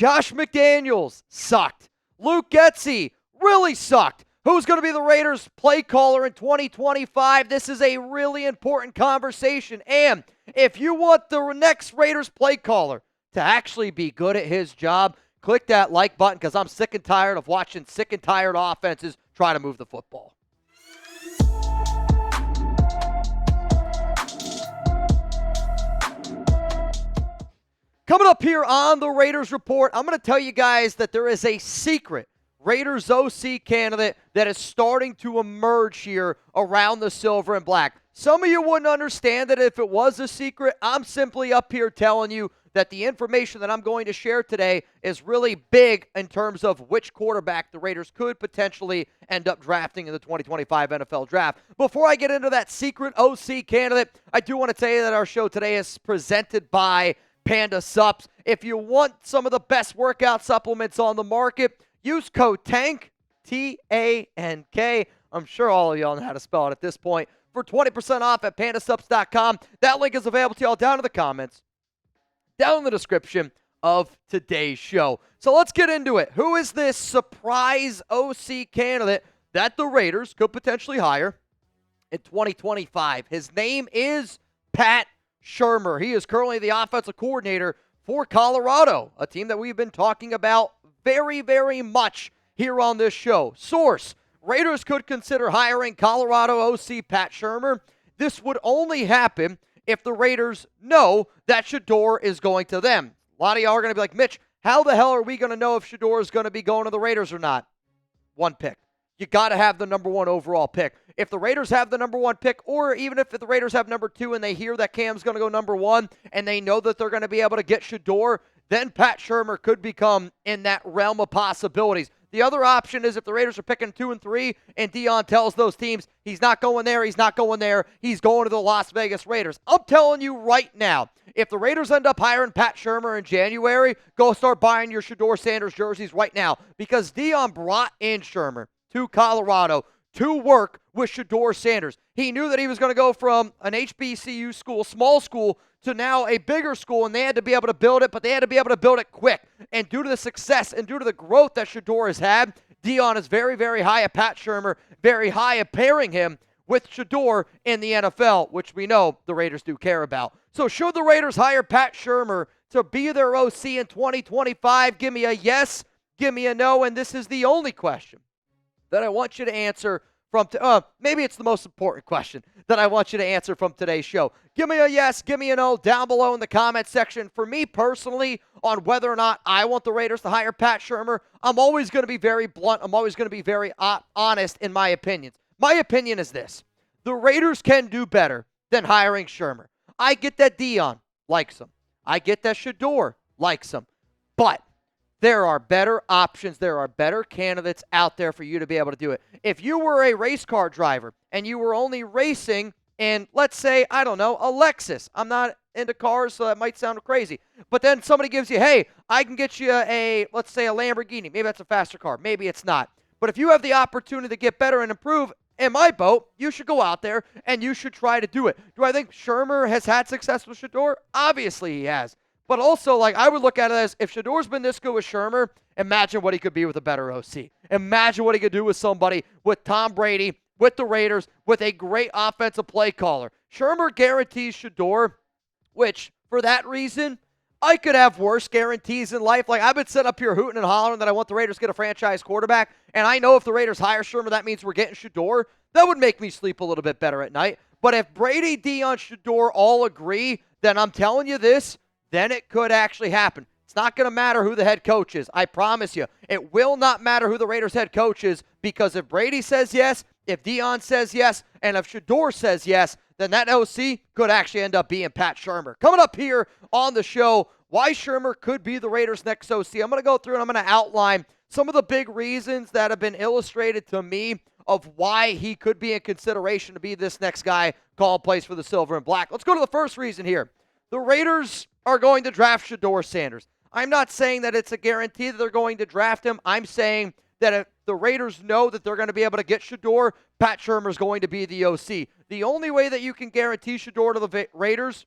Josh McDaniels sucked. Luke Getsy really sucked. Who's going to be the Raiders play caller in 2025? This is a really important conversation. And if you want the next Raiders play caller to actually be good at his job, click that like button because I'm sick and tired of watching sick and tired offenses try to move the football. Coming up here on the Raiders Report, I'm going to tell you guys that there is a secret Raiders OC candidate that is starting to emerge here around the silver and black. Some of you wouldn't understand it if it was a secret. I'm simply up here telling you that the information that I'm going to share today is really big in terms of which quarterback the Raiders could potentially end up drafting in the 2025 NFL Draft. Before I get into that secret OC candidate, I do want to tell you that our show today is presented by Panda Supps. If you want some of the best workout supplements on the market, use code TANK, T-A-N-K. I'm sure all of y'all know how to spell it at this point. For 20% off at pandasupps.com. That link is available to y'all down in the comments, down in the description of today's show. So let's get into it. Who is this surprise OC candidate that the Raiders could potentially hire in 2025? His name is Pat Shurmur. He is currently the offensive coordinator for Colorado, a team that we've been talking about very, very much here on this show. Source: Raiders could consider hiring Colorado OC Pat Shurmur. This would only happen if the Raiders know that Shedeur is going to them. A lot of y'all are going to be like, Mitch, how the hell are we going to know if Shedeur is going to be going to the Raiders or not? One pick. You got to have the number one overall pick. If the Raiders have the number one pick, or even if the Raiders have number two and they hear that Cam's going to go number one and they know that they're going to be able to get Shedeur, then Pat Shurmur could become in that realm of possibilities. The other option is if the Raiders are picking 2 and 3 and Deion tells those teams he's not going there, he's not going there, he's going to the Las Vegas Raiders. I'm telling you right now, if the Raiders end up hiring Pat Shurmur in January, go start buying your Shedeur Sanders jerseys right now, because Deion brought in Shurmur to Colorado to work with Shedeur Sanders. He knew that he was going to go from an HBCU school, small school, to now a bigger school, and they had to be able to build it, but they had to be able to build it quick. And due to the success and due to the growth that Shedeur has had, Deion is very, very high at Pat Shurmur, very high at pairing him with Shedeur in the NFL, which we know the Raiders do care about. So should the Raiders hire Pat Shurmur to be their OC in 2025? Give me a yes, give me a no, and this is the only question that I want you to answer from, maybe it's the most important question that I want you to answer from today's show. Give me a yes, give me a no down below in the comment section. For me personally, on whether or not I want the Raiders to hire Pat Shurmur, I'm always going to be very blunt. I'm always going to be very honest in my opinions. My opinion is this: the Raiders can do better than hiring Shurmur. I get that Deion likes him. I get that Shedeur likes him. But there are better options. There are better candidates out there for you to be able to do it. If you were a race car driver and you were only racing in, let's say, I don't know, a Lexus. I'm not into cars, so that might sound crazy. But then somebody gives you, hey, I can get you a, let's say, a Lamborghini. Maybe that's a faster car. Maybe it's not. But if you have the opportunity to get better and improve, in my boat, you should go out there and you should try to do it. Do I think Shurmur has had success with Shedeur? Obviously he has. But also, I would look at it as, if Shedeur's been this good with Shurmur, imagine what he could be with a better OC. Imagine what he could do with somebody, with Tom Brady, with the Raiders, with a great offensive play caller. Shurmur guarantees Shedeur, which, for that reason, I could have worse guarantees in life. I've been sitting up here hooting and hollering that I want the Raiders to get a franchise quarterback, and I know if the Raiders hire Shurmur, that means we're getting Shedeur. That would make me sleep a little bit better at night. But if Brady, Deion, Shedeur all agree, then I'm telling you this, then it could actually happen. It's not going to matter who the head coach is. I promise you. It will not matter who the Raiders head coach is, because if Brady says yes, if Deion says yes, and if Shedeur says yes, then that OC could actually end up being Pat Shurmur. Coming up here on the show, why Shurmur could be the Raiders' next OC. I'm going to go through and I'm going to outline some of the big reasons that have been illustrated to me of why he could be in consideration to be this next guy calling plays for the Silver and Black. Let's go to the first reason here. The Raiders are going to draft Shedeur Sanders. I'm not saying that it's a guarantee that they're going to draft him. I'm saying that if the Raiders know that they're going to be able to get Shedeur, Pat Shurmur is going to be the OC. The only way that you can guarantee Shedeur to the Raiders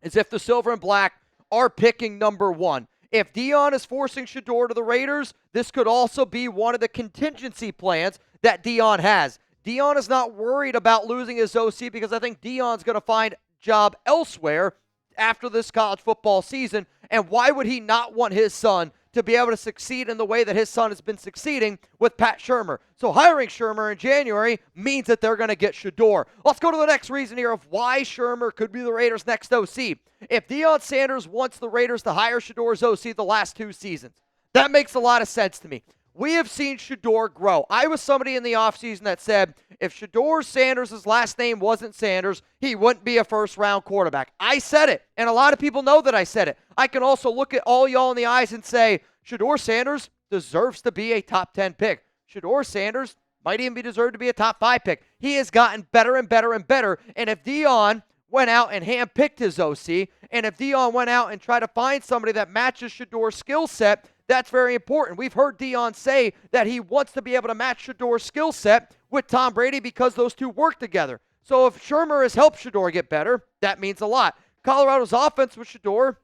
is if the Silver and Black are picking number one. If Deion is forcing Shedeur to the Raiders, this could also be one of the contingency plans that Deion has. Deion is not worried about losing his OC because I think Deion's going to find a job elsewhere after this college football season. And why would he not want his son to be able to succeed in the way that his son has been succeeding with Pat Shurmur? So hiring Shurmur in January means that they're going to get Shedeur. Let's go to the next reason here of why Shurmur could be the Raiders' next OC. If Deion Sanders wants the Raiders to hire Shedeur's OC the last 2 seasons, that makes a lot of sense to me. We have seen Shedeur grow. I was somebody in the offseason that said if Shedeur Sanders' last name wasn't Sanders, he wouldn't be a first-round quarterback. I said it, and a lot of people know that I said it. I can also look at all y'all in the eyes and say Shedeur Sanders deserves to be a top 10 pick. Shedeur Sanders might even be deserved to be a top 5 pick. He has gotten better and better and better, and if Deion went out and handpicked his OC, and if Deion went out and tried to find somebody that matches Shedeur's skill set, that's very important. We've heard Deion say that he wants to be able to match Shedeur's skill set with Tom Brady because those two work together. So if Shurmur has helped Shedeur get better, that means a lot. Colorado's offense with Shedeur,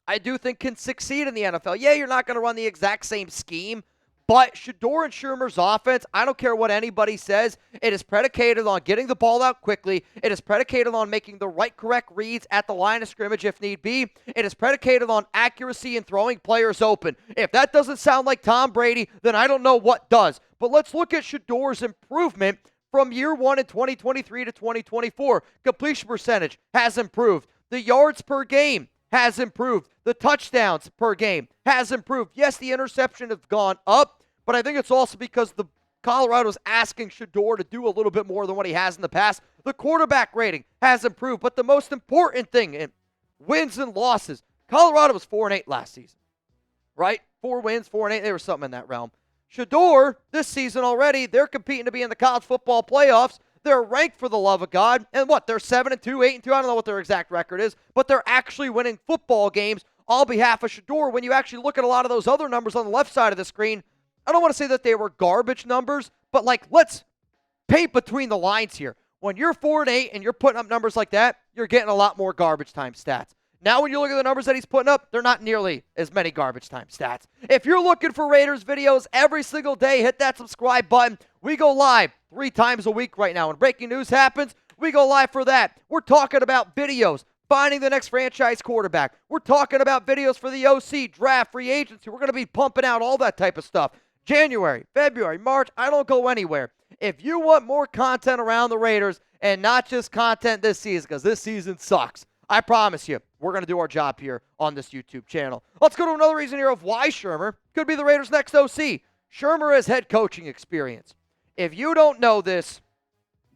I do think can succeed in the NFL. Yeah, you're not going to run the exact same scheme, but Shedeur and Shurmur's offense, I don't care what anybody says, it is predicated on getting the ball out quickly. It is predicated on making the right correct reads at the line of scrimmage if need be. It is predicated on accuracy and throwing players open. If that doesn't sound like Tom Brady, then I don't know what does. But let's look at Shedeur's improvement from year 1 in 2023 to 2024. Completion percentage has improved. The yards per game has improved. The touchdowns per game has improved. Yes, the interception has gone up, but I think it's also because the Colorado's asking Shedeur to do a little bit more than what he has in the past. The quarterback rating has improved, but the most important thing in wins and losses, Colorado was 4-8 last season, right? 4 wins, 4-8, there was something in that realm. Shedeur, this season already, they're competing to be in the college football playoffs. They're ranked for the love of God. And what? They're 7-2, 8-2. I don't know what their exact record is, but they're actually winning football games on behalf of Shedeur. When you actually look at a lot of those other numbers on the left side of the screen, I don't want to say that they were garbage numbers, but let's paint between the lines here. When you're 4-8 and you're putting up numbers like that, you're getting a lot more garbage time stats. Now when you look at the numbers that he's putting up, they're not nearly as many garbage time stats. If you're looking for Raiders videos every single day, hit that subscribe button. We go live 3 times a week right now. When breaking news happens, we go live for that. We're talking about videos, finding the next franchise quarterback. We're talking about videos for the OC, draft, free agency. We're going to be pumping out all that type of stuff. January, February, March, I don't go anywhere. If you want more content around the Raiders and not just content this season, because this season sucks, I promise you, we're going to do our job here on this YouTube channel. Let's go to another reason here of why Shurmur could be the Raiders' next OC. Shurmur has head coaching experience. If you don't know this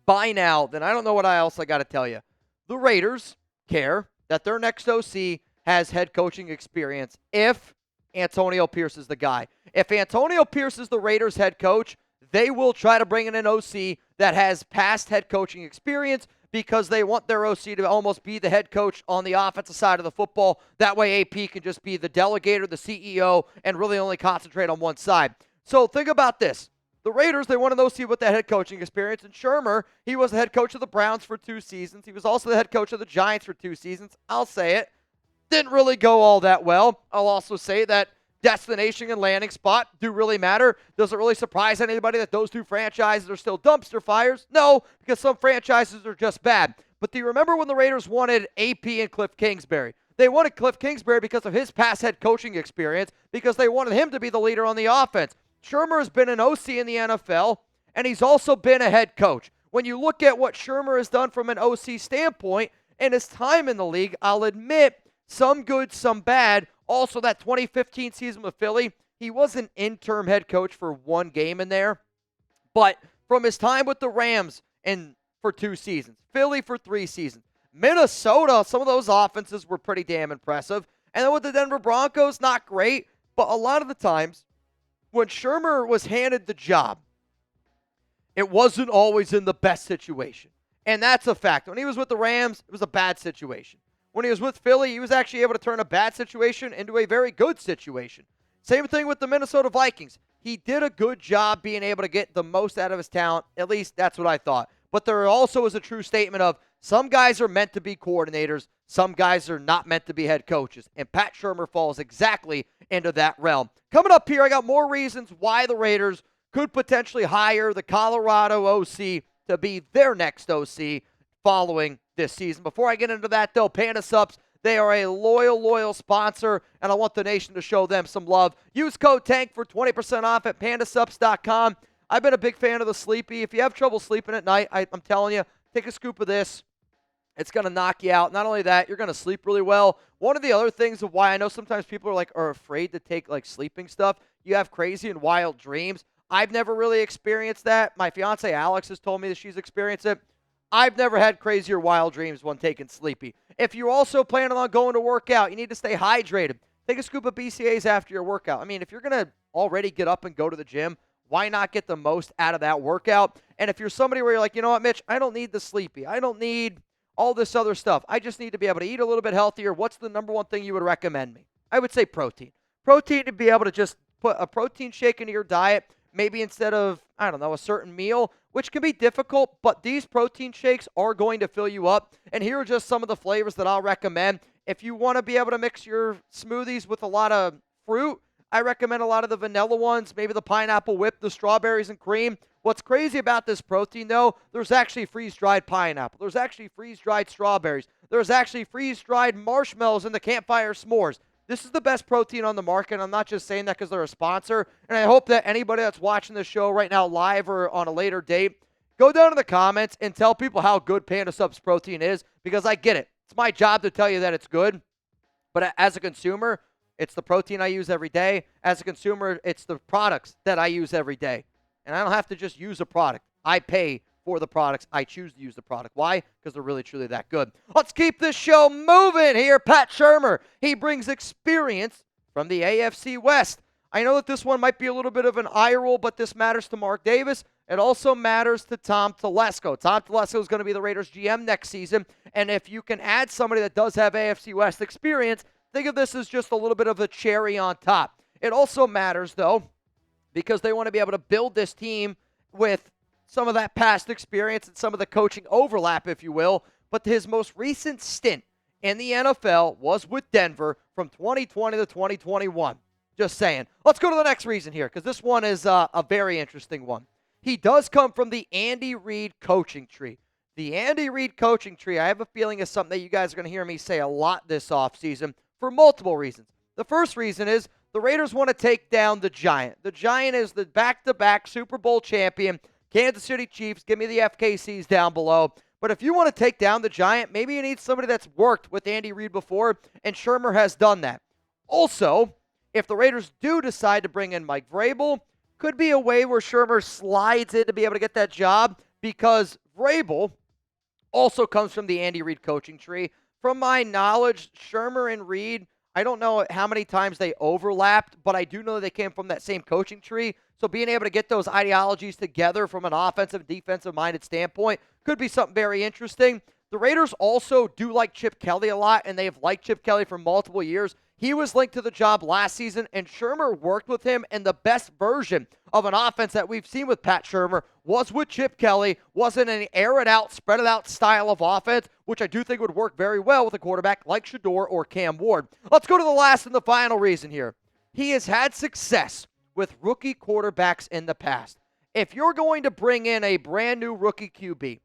by now, then I don't know what else I got to tell you. The Raiders care that their next OC has head coaching experience if Antonio Pierce is the guy. If Antonio Pierce is the Raiders' head coach, they will try to bring in an OC that has past head coaching experience because they want their OC to almost be the head coach on the offensive side of the football. That way AP can just be the delegator, the CEO, and really only concentrate on one side. So think about this. The Raiders, they want an OC with that head coaching experience. And Shurmur, he was the head coach of the Browns for 2 seasons. He was also the head coach of the Giants for 2 seasons. I'll say it. Didn't really go all that well. I'll also say that destination and landing spot do really matter. Does it really surprise anybody that those 2 franchises are still dumpster fires? No, because some franchises are just bad. But do you remember when the Raiders wanted AP and Cliff Kingsbury? They wanted Cliff Kingsbury because of his past head coaching experience, because they wanted him to be the leader on the offense. Shurmur has been an OC in the NFL, and he's also been a head coach. When you look at what Shurmur has done from an OC standpoint in his time in the league, I'll admit some good, some bad. Also, that 2015 season with Philly, he was an interim head coach for 1 game in there. But from his time with the Rams and for 2 seasons, Philly for 3 seasons, Minnesota, some of those offenses were pretty damn impressive. And then with the Denver Broncos, not great. But a lot of the times, when Shurmur was handed the job, it wasn't always in the best situation. And that's a fact. When he was with the Rams, it was a bad situation. When he was with Philly, he was actually able to turn a bad situation into a very good situation. Same thing with the Minnesota Vikings. He did a good job being able to get the most out of his talent. At least that's what I thought. But there also is a true statement of Some guys are meant to be coordinators. Some guys are not meant to be head coaches. And Pat Shurmur falls exactly into that realm. Coming up here, I got more reasons why the Raiders could potentially hire the Colorado OC to be their next OC following this season. Before I get into that, though, Panda Subs, they are a loyal sponsor, and I want the nation to show them some love. Use code TANK for 20% off at pandasubs.com. I've been a big fan of the Sleepy. If you have trouble sleeping at night, I'm telling you, take a scoop of this. It's going to knock you out. Not only that, you're going to sleep really well. One of the other things of why I know sometimes people are afraid to take sleeping stuff, you have crazy and wild dreams. I've never really experienced that. My fiance Alex has told me that she's experienced it. I've never had crazy or wild dreams when taking Sleepy. If you're also planning on going to work out, you need to stay hydrated. Take a scoop of BCAAs after your workout. I mean, if you're going to already get up and go to the gym, why not get the most out of that workout? And if you're somebody where you're like, you know what, Mitch, I don't need the Sleepy. I don't need all this other stuff. I just need to be able to eat a little bit healthier. What's the number one thing you would recommend me? I would say protein. Protein, to be able to just put a protein shake into your diet, maybe instead of, I don't know, a certain meal, which can be difficult, but these protein shakes are going to fill you up. And here are just some of the flavors that I'll recommend. If you want to be able to mix your smoothies with a lot of fruit, I recommend a lot of the vanilla ones, maybe the pineapple whip, the strawberries and cream. What's crazy about this protein, though, there's actually freeze-dried pineapple. There's actually freeze-dried strawberries. There's actually freeze-dried marshmallows in the campfire s'mores. This is the best protein on the market. I'm not just saying that because they're a sponsor. And I hope that anybody that's watching this show right now live or on a later date, go down in the comments and tell people how good Panda Subs protein is, because I get it. It's my job to tell you that it's good. But as a consumer, it's the protein I use every day. As a consumer, it's the products that I use every day. And I don't have to just use a product. I pay for the products. I choose to use the product. Why? Because they're really, truly that good. Let's keep this show moving here. Pat Shurmur, he brings experience from the AFC West. I know that this one might be a little bit of an eye roll, but this matters to Mark Davis. It also matters to Tom Telesco. Tom Telesco is going to be the Raiders GM next season. And if you can add somebody that does have AFC West experience, think of this as just a little bit of a cherry on top. It also matters, though, because they want to be able to build this team with some of that past experience and some of the coaching overlap, if you will. But his most recent stint in the NFL was with Denver from 2020 to 2021. Just saying. Let's go to the next reason here, because this one is a very interesting one. He does come from the Andy Reid coaching tree. The Andy Reid coaching tree, I have a feeling, is something that you guys are going to hear me say a lot this offseason for multiple reasons. The first reason is the Raiders want to take down the Giant. The Giant is the back-to-back Super Bowl champion, Kansas City Chiefs. Give me the FKCs down below. But if you want to take down the Giant, maybe you need somebody that's worked with Andy Reid before, and Shurmur has done that. Also, if the Raiders do decide to bring in Mike Vrabel, could be a way where Shurmur slides in to be able to get that job, because Vrabel also comes from the Andy Reid coaching tree. From my knowledge, Shurmur and Reid, I don't know how many times they overlapped, but I do know that they came from that same coaching tree. So being able to get those ideologies together from an offensive, defensive-minded standpoint could be something very interesting. The Raiders also do like Chip Kelly a lot, and they've liked Chip Kelly for multiple years. He was linked to the job last season, and Shurmur worked with him, and the best version of an offense that we've seen with Pat Shurmur was with Chip Kelly. Wasn't an air-it-out, spread-it-out style of offense, which I do think would work very well with a quarterback like Shedeur or Cam Ward. Let's go to the last and the final reason here. He has had success with rookie quarterbacks in the past. If you're going to bring in a brand-new rookie QB,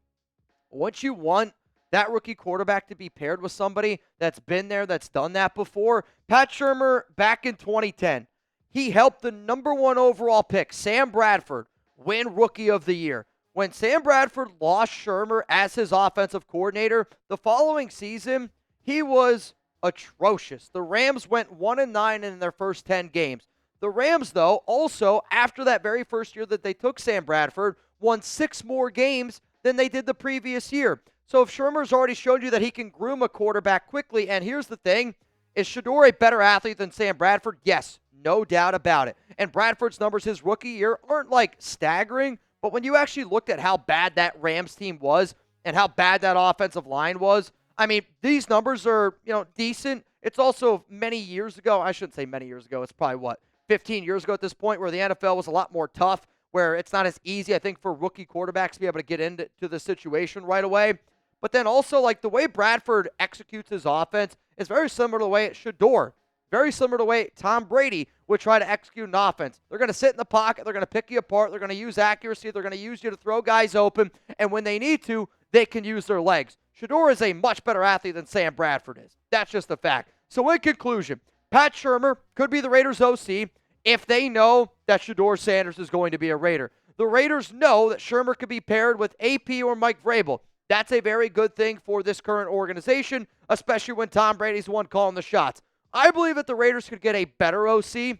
what you want that rookie quarterback to be paired with somebody that's been there, that's done that before. Pat Shurmur, back in 2010, he helped the number one overall pick, Sam Bradford, win Rookie of the Year. When Sam Bradford lost Shurmur as his offensive coordinator, the following season, he was atrocious. The Rams went 1-9 in their first 10 games. The Rams, though, also, after that very first year that they took Sam Bradford, won 6 more games than they did the previous year. So if Shurmur's already showed you that he can groom a quarterback quickly, and here's the thing, is Shedeur a better athlete than Sam Bradford? Yes, no doubt about it. And Bradford's numbers his rookie year aren't staggering, but when you actually looked at how bad that Rams team was and how bad that offensive line was, I mean, these numbers are, decent. It's also many years ago. I shouldn't say many years ago. It's probably, 15 years ago at this point, where the NFL was a lot more tough, where it's not as easy, I think, for rookie quarterbacks to be able to get into the situation right away. But then also, like, the way Bradford executes his offense is very similar to the way Shedeur, very similar to the way Tom Brady would try to execute an offense. They're going to sit in the pocket. They're going to pick you apart. They're going to use accuracy. They're going to use you to throw guys open. And when they need to, they can use their legs. Shedeur is a much better athlete than Sam Bradford is. That's just a fact. So in conclusion, Pat Shurmur could be the Raiders OC if they know that Shedeur Sanders is going to be a Raider. The Raiders know that Shurmur could be paired with AP or Mike Vrabel. That's a very good thing for this current organization, especially when Tom Brady's the one calling the shots. I believe that the Raiders could get a better OC.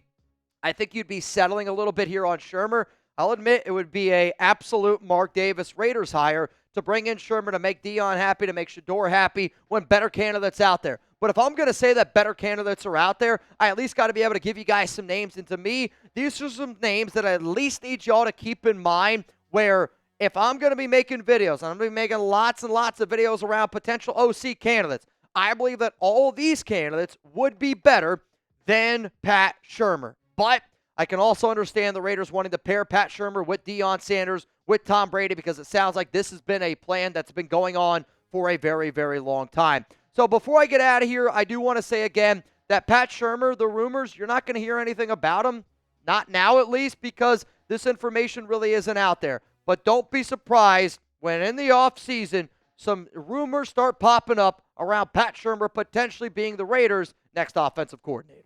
I think you'd be settling a little bit here on Shurmur. I'll admit it would be a absolute Mark Davis Raiders hire to bring in Shurmur to make Deion happy, to make Shedeur happy when better candidates out there. But if I'm going to say that better candidates are out there, I at least got to be able to give you guys some names. And to me, these are some names that I at least need y'all to keep in mind where if I'm going to be making videos, I'm going to be making lots and lots of videos around potential OC candidates, I believe that all of these candidates would be better than Pat Shurmur. But I can also understand the Raiders wanting to pair Pat Shurmur with Deion Sanders, with Tom Brady, because it sounds like this has been a plan that's been going on for a very, very long time. So before I get out of here, I do want to say again that Pat Shurmur, the rumors, you're not going to hear anything about him. Not now, at least, because this information really isn't out there. But don't be surprised when in the offseason, some rumors start popping up around Pat Shurmur potentially being the Raiders' next offensive coordinator.